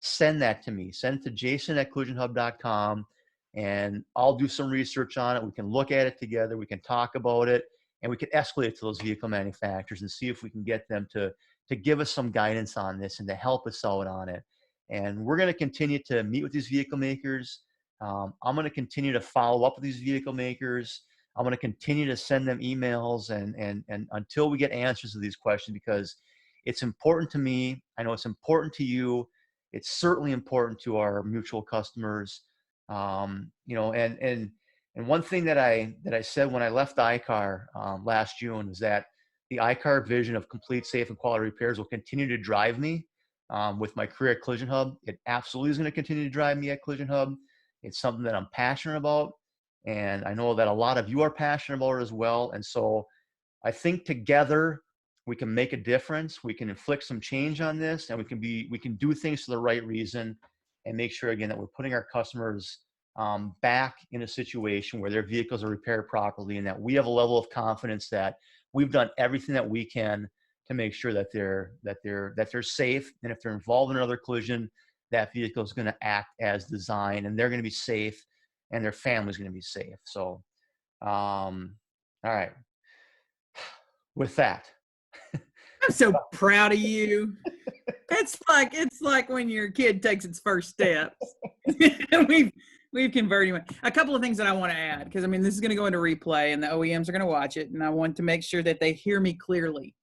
Send that to me. Send it to jason@collisionhub.com, and I'll do some research on it. We can look at it together. We can talk about it, and we can escalate it to those vehicle manufacturers and see if we can get them to give us some guidance on this and to help us out on it. And we're going to continue to meet with these vehicle makers. I'm going to continue to follow up with these vehicle makers. I'm going to continue to send them emails and until we get answers to these questions, because it's important to me. I know it's important to you. It's certainly important to our mutual customers. You know, and one thing that I said when I left iCar last June was that the iCar vision of complete, safe, and quality repairs will continue to drive me with my career at Collision Hub. It absolutely is going to continue to drive me at Collision Hub. It's something that I'm passionate about, and I know that a lot of you are passionate about it as well. And so I think together we can make a difference. We can inflict some change on this, and we can do things for the right reason and make sure, again, that we're putting our customers back in a situation where their vehicles are repaired properly, and that we have a level of confidence that we've done everything that we can to make sure that they're safe. And if they're involved in another collision, that vehicle is going to act as designed, and they're going to be safe, and their family's going to be safe. So, all right. With that, I'm so proud of you. It's like when your kid takes its first steps. We've converted him. A couple of things that I want to add, because I mean, this is going to go into replay and the OEMs are going to watch it, and I want to make sure that they hear me clearly.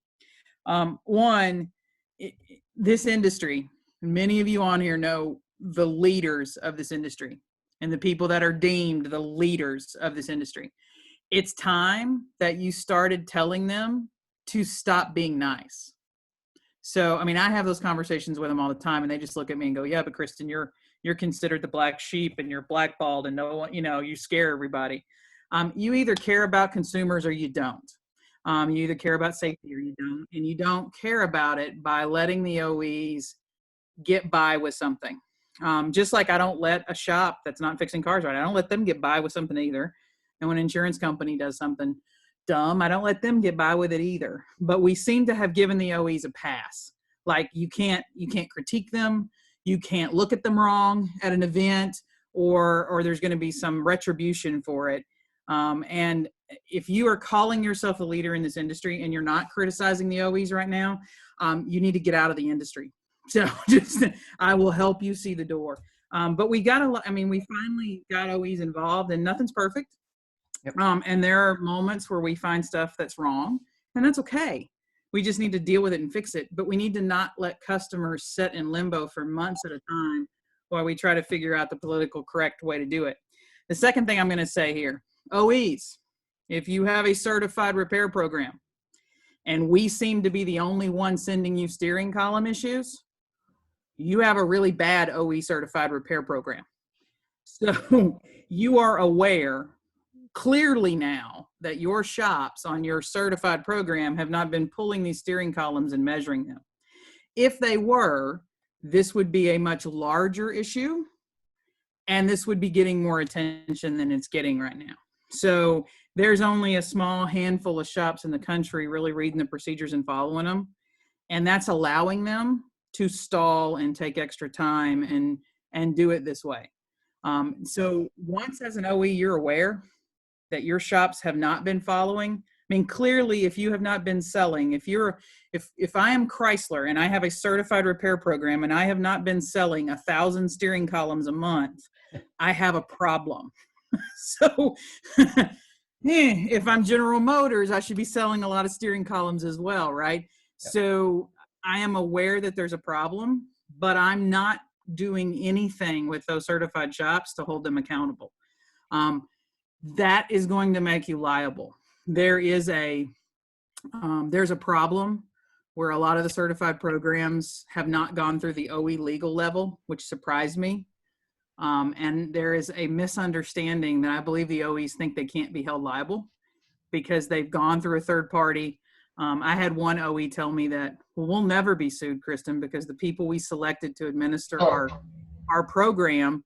This industry, many of you on here know the leaders of this industry and the people that are deemed the leaders of this industry. It's time that you started telling them to stop being nice. So, I mean, I have those conversations with them all the time, and they just look at me and go, yeah, but Kristen, you're considered the black sheep, and you're blackballed, and no one, you scare everybody. You either care about consumers or you don't. You either care about safety or you don't, and you don't care about it by letting the OEs get by with something. Just like I don't let a shop that's not fixing cars right, I don't let them get by with something either. And when an insurance company does something dumb, I don't let them get by with it either. But we seem to have given the OEs a pass. Like you can't critique them, you can't look at them wrong at an event, or there's going to be some retribution for it. And if you are calling yourself a leader in this industry and you're not criticizing the OEs right now, you need to get out of the industry. So I will help you see the door. But we finally got OEs involved, and nothing's perfect. Yep. And there are moments where we find stuff that's wrong, and that's okay. We just need to deal with it and fix it. But we need to not let customers sit in limbo for months at a time while we try to figure out the political correct way to do it. The second thing I'm going to say here, OEs, if you have a certified repair program and we seem to be the only one sending you steering column issues, you have a really bad OE certified repair program. So you are aware clearly now that your shops on your certified program have not been pulling these steering columns and measuring them. If they were, this would be a much larger issue, and this would be getting more attention than it's getting right now. So there's only a small handful of shops in the country really reading the procedures and following them, and that's allowing them to stall and take extra time and do it this way. So once as an OE you're aware that your shops have not been following, I mean, clearly if you have not been selling, if I am Chrysler and I have a certified repair program and I have not been selling 1,000 steering columns a month, I have a problem. So if I'm General Motors, I should be selling a lot of steering columns as well, right? Yep. So I am aware that there's a problem, but I'm not doing anything with those certified shops to hold them accountable. That is going to make you liable. There's a problem where a lot of the certified programs have not gone through the OE legal level, which surprised me. And there is a misunderstanding that I believe the OEs think they can't be held liable because they've gone through a third party. I had one OE tell me that, well, we'll never be sued, Kristen, because the people we selected to administer our program,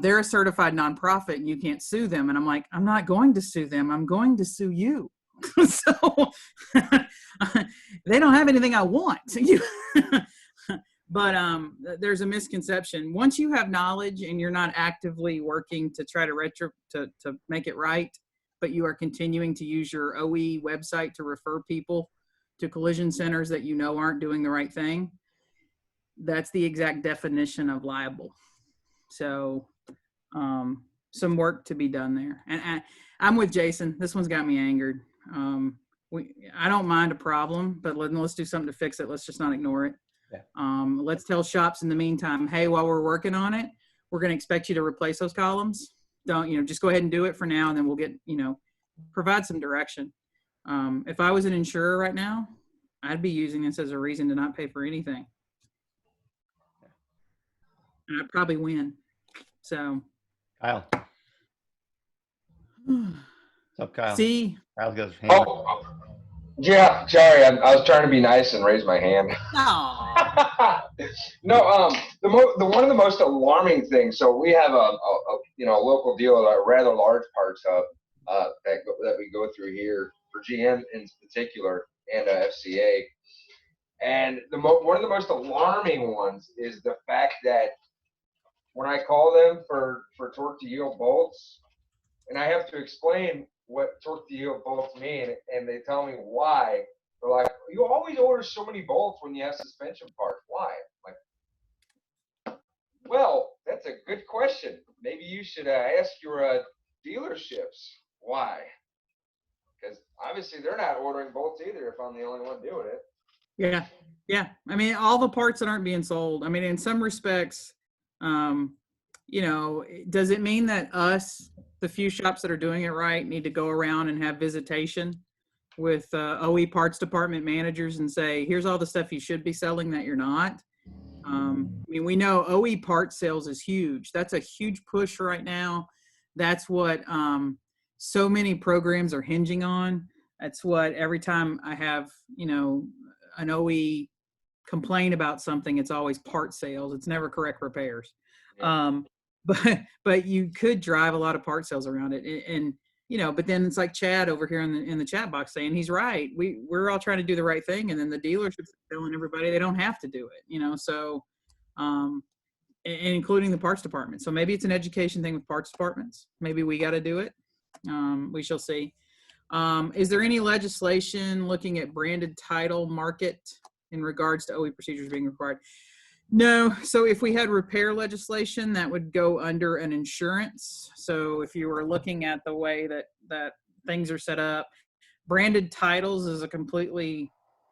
they're a certified nonprofit and you can't sue them. And I'm like, I'm not going to sue them. I'm going to sue you. So they don't have anything I want. But there's a misconception. Once you have knowledge and you're not actively working to try to make it right, but you are continuing to use your OE website to refer people to collision centers that you know aren't doing the right thing, that's the exact definition of liable. So some work to be done there. And I'm with Jason. This one's got me angered. I don't mind a problem, but let's do something to fix it. Let's just not ignore it. Yeah. Let's tell shops in the meantime, hey, while we're working on it, we're going to expect you to replace those columns. Don't, just go ahead and do it for now. And then we'll get, provide some direction. If I was an insurer right now, I'd be using this as a reason to not pay for anything. And I'd probably win. So. Kyle. What's up, Kyle? See? Kyle goes, yeah, sorry, I was trying to be nice and raise my hand. No, the one of the most alarming things. So we have a local dealer, a rather large parts hub that we go through here for GM in particular and FCA. And one of the most alarming ones is the fact that when I call them for torque to yield bolts, and I have to explain what torque to yield bolts mean, and they tell me why. They're like, you always order so many bolts when you have suspension parts. Why? I'm like, well, that's a good question. Maybe you should ask your dealerships why. Because obviously they're not ordering bolts either if I'm the only one doing it. Yeah. Yeah. I mean, all the parts that aren't being sold. I mean, in some respects, does it mean that the few shops that are doing it right, need to go around and have visitation with OE parts department managers and say, here's all the stuff you should be selling that you're not? We know OE part sales is huge. That's a huge push right now. That's what so many programs are hinging on. That's what every time I have, an OE complain about something, it's always part sales. It's never correct repairs. Yeah. But you could drive a lot of part sales around it. And but then it's like Chad over here in the chat box saying he's right. We're all trying to do the right thing. And then the dealerships are telling everybody they don't have to do it, so, and including the parts department. So maybe it's an education thing with parts departments. Maybe we got to do it. We shall see. Is there any legislation looking at branded title market in regards to OE procedures being required? No. So if we had repair legislation, that would go under an insurance. So if you were looking at the way that things are set up, branded titles is a completely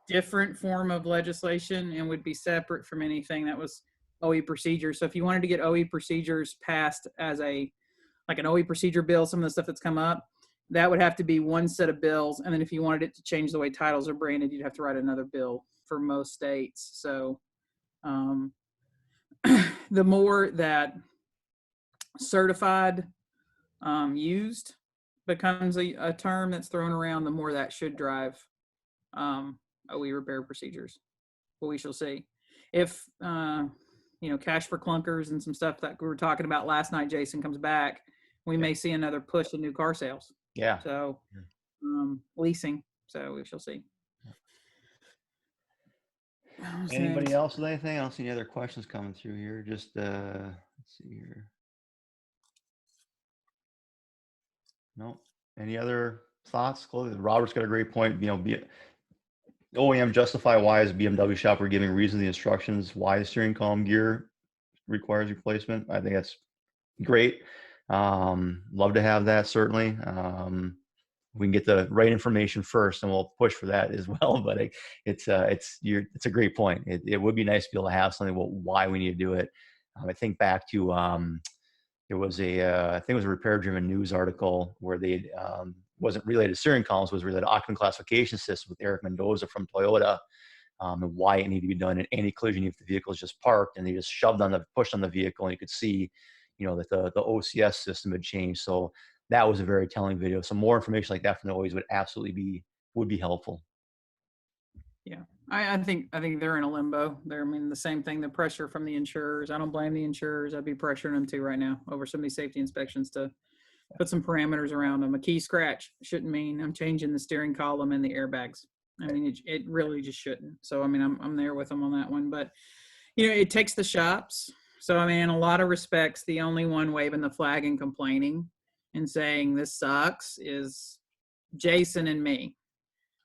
different form of legislation and would be separate from anything that was OE procedures. So if you wanted to get OE procedures passed as an OE procedure bill, some of the stuff that's come up, that would have to be one set of bills. And then if you wanted it to change the way titles are branded, you'd have to write another bill for most states. So the more that certified used becomes a term that's thrown around, the more that should drive OE repair procedures. But we shall see. If cash for clunkers and some stuff that we were talking about last night, Jason, comes back, we may see another push in new car sales. Yeah. So leasing. So we shall see. Anybody else with anything? I don't see any other questions coming through here. Just let's see here. No. Any other thoughts? Robert's got a great point. OEM justify why as a BMW shop we're giving reasons, the instructions why the steering column gear requires replacement. I think that's great. Love to have that, certainly. We can get the right information first and we'll push for that as well. But it's a great point. It would be nice to be able to have something about why we need to do it. I think back to there was I think it was a Repair Driven News article where they wasn't related to steering columns, was related to occupant classification system with Eric Mendoza from Toyota. and why it needed to be done. And anti-collision if the vehicle is just parked, and they just pushed on the vehicle, and you could see, that the OCS system had changed. So that was a very telling video. So more information like that from the OEs would absolutely be helpful. Yeah, I think they're in a limbo. I mean, the same thing, the pressure from the insurers. I don't blame the insurers. I'd be pressuring them too right now over some of these safety inspections to put some parameters around them. A key scratch shouldn't mean I'm changing the steering column and the airbags. I mean, it really just shouldn't. So, I mean, I'm there with them on that one. But, it takes the shops. So, I mean, in a lot of respects, the only one waving the flag and complaining and saying this sucks is Jason and me.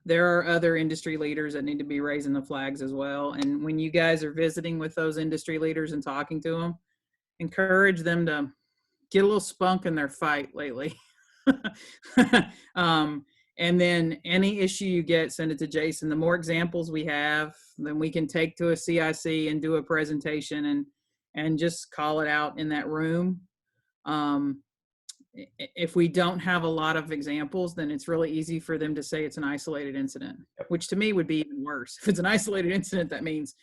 There are other industry leaders that need to be raising the flags as well. And when you guys are visiting with those industry leaders and talking to them, encourage them to get a little spunk in their fight lately. And then any issue you get, send it to Jason. The more examples we have, then we can take to a CIC and do a presentation and just call it out in that room. If we don't have a lot of examples, then it's really easy for them to say it's an isolated incident, which to me would be even worse. If it's an isolated incident, that means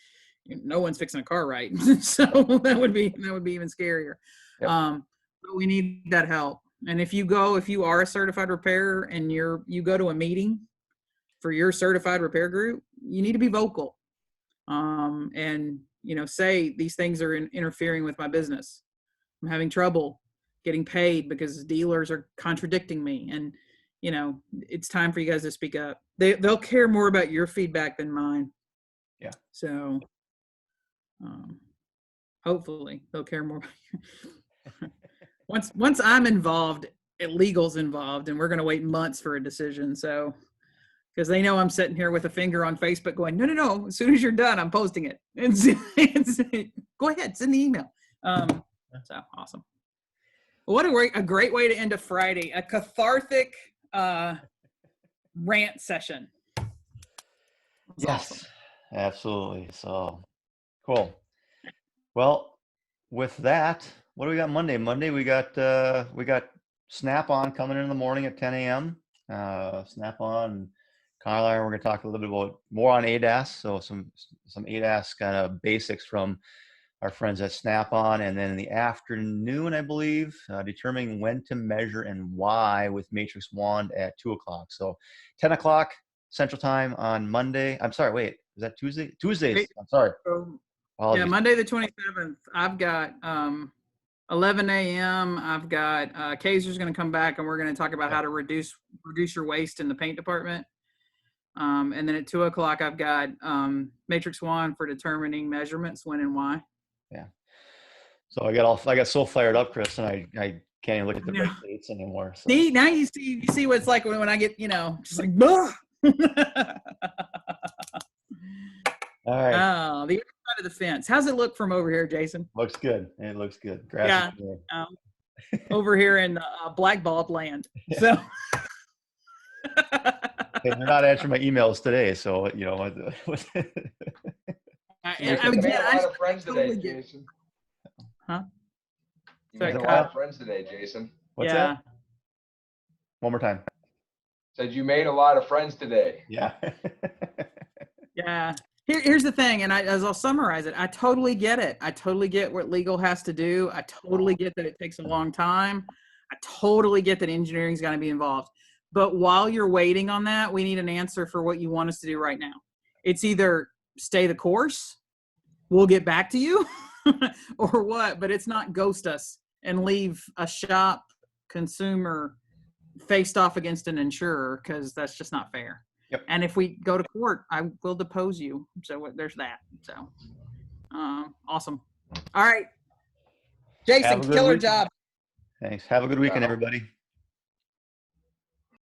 no one's fixing a car right. So that would be even scarier. Yep. But we need that help. And if you are a certified repairer and you go to a meeting for your certified repair group, you need to be vocal. And say these things are interfering with my business. I'm having trouble getting paid because dealers are contradicting me, and it's time for you guys to speak up. They'll care more about your feedback than mine. Yeah. So hopefully they'll care more. Once I'm involved, legal's involved, and we're going to wait months for a decision. So because they know I'm sitting here with a finger on Facebook going, no, as soon as you're done, I'm posting it. Go ahead, send the email. So awesome. What a great way to end a Friday, a cathartic rant session. Yes, awesome. Absolutely. So cool. Well, with that, what do we got Monday? Monday we got Snap-on coming in the morning at 10 a.m. Snap-on and Kyle and I, we're going to talk a little bit about more on ADAS. So some ADAS kind of basics from our friends at Snap-on, and then in the afternoon, I believe, determining when to measure and why with Matrix Wand at 2:00. So 10 o'clock Central Time on Monday. I'm sorry, wait, is that Tuesday? Tuesdays. I'm sorry. Yeah, Monday the 27th. I've got 11 a.m. I've got Kaiser's going to come back, and we're going to talk about how to reduce your waste in the paint department. And then at 2:00, I've got Matrix Wand for determining measurements, when and why. Yeah. So I got so fired up, Chris, and I can't even look at the red dates anymore. So. See, now you see what it's like when I get, just like, All right. Oh, the other side of the fence. How's it look from over here, Jason? Looks good. It looks good. Grass is good. Over here in blackballed land. So. Hey, they're not answering my emails today, so You made a lot of friends today, Jason. Huh? You made a lot of friends today, Jason. What's that? One more time. Said you made a lot of friends today. Yeah. Yeah. Here's the thing, and as I'll summarize it, I totally get it. I totally get what legal has to do. I totally get that it takes a long time. I totally get that engineering's got to be involved. But while you're waiting on that, we need an answer for what you want us to do right now. It's either stay the course, we'll get back to you, or what, but it's not ghost us and leave a shop consumer faced off against an insurer, because that's just not fair. Yep. And if we go to court, I will depose you. So there's that. So awesome. All right. Jason, killer job. Thanks. Have a good weekend, everybody.